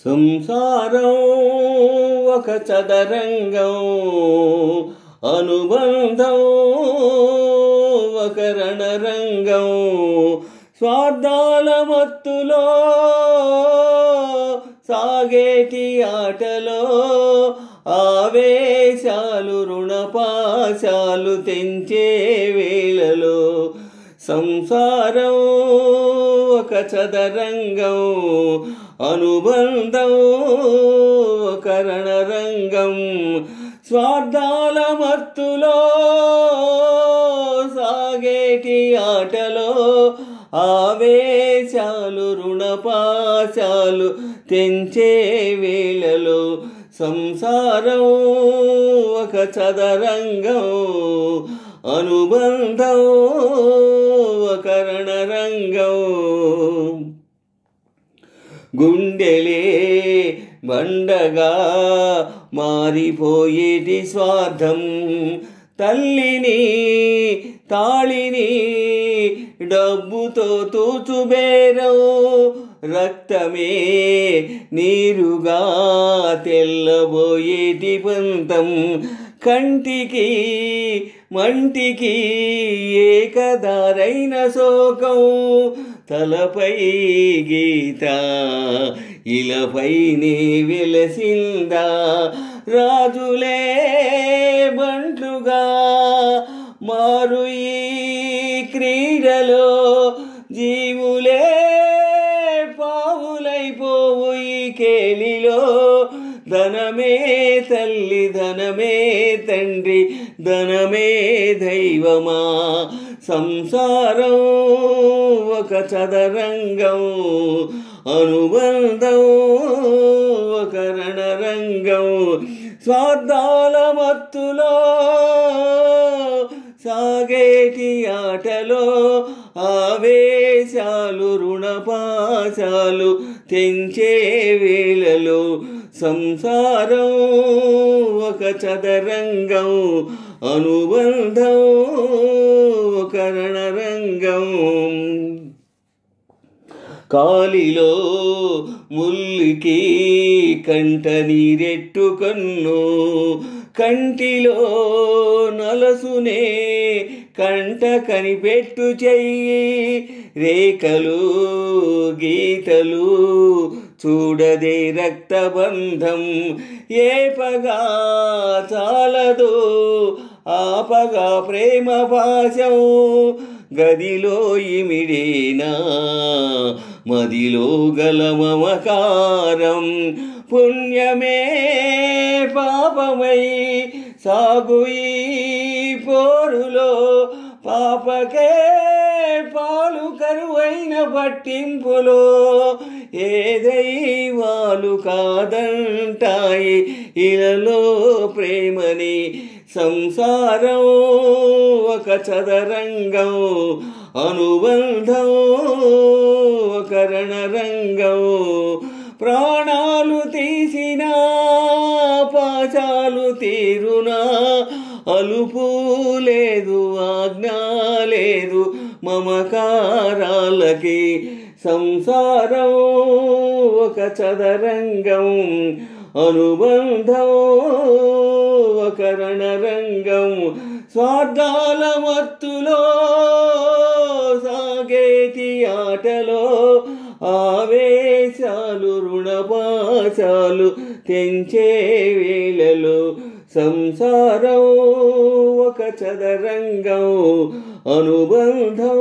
సంసారం ఒక చదరంగం, అనుబంధం ఒక రణరంగం. స్వార్థాల మత్తులో సాగేటి ఆటలో ఆవేశాలు రుణపాశాలు తెంచే వేళలో. సంసారం ఒక చదరంగం, అనుబంధం ఒక రణరంగం. స్వార్థాల మత్తులో సాగేటి ఆటలో ఆవేశాలు రుణపాశాలు తెంచే వేళలో. సంసారం ఒక చదరంగం, అనుబంధం ఒక రణరంగం. గుండెలే బండగా మారిపోయేటి స్వార్థం, తల్లిని తాళిని డబ్బుతో తూచుబేరం. రక్తమే నీరుగా తెల్లబోయేటి పంతం, కంటికి మంటికి ఏకదారైన శోకం. తలపై గీత ఇలపైనే వెలసిందా, రాజులే బంట్లుగా మారు ఈ క్రీడలో. జీవులే పావులైపోవు ఈ కేలిలో. ధనమే తల్లి, ధనమే తండ్రి, ధనమే దైవమా. సంసారం ఒక చదరంగం, అనుబంధం ఒక రణరంగం. స్వార్థాల మత్తులో సాగేటి ఆటలో ఆవేశాలు రుణపాశాలు తెంచే వేళలో. సంసారం ఒక చదరంగం, అనుబంధం ఒక రణరంగం. కాలిలో ముల్లుకి కంట నీరెట్టు కన్ను, కంటిలో నలసునే కంట కనిపెట్టు చెయ్యి. రేఖలు గీతలు చూడదే రక్తబంధం, ఏపగా చాలదు ఆపగా ప్రేమ పాశం. గదిలో ఇమిడేనా మదిలో గల మమకారం, పుణ్యమే పాపమై సాగు ఈ పోరులో. పాపకే పాలు కరువైన పట్టింపులో, ఏ దైవాలు కాదంటాయి ఇలలో ప్రేమని. సంసారం ఒక చదరంగం, అనుబంధం ఒక రణరంగం. ప్రాణాలు తీసినా పాశాలు తీరునా, అలుపు లేదు ఆజ్ఞా లేదు మమకారాలకి. సంసారం ఒక చదరంగం, అనుబంధం ఒక రణరంగం. స్వార్థాల మత్తులో సాగేటి ఆటలో ఆవేశాలు రుణపాశాలు తెంచే వేళలో. సంసారం ఒక చదరంగం, అనుబంధం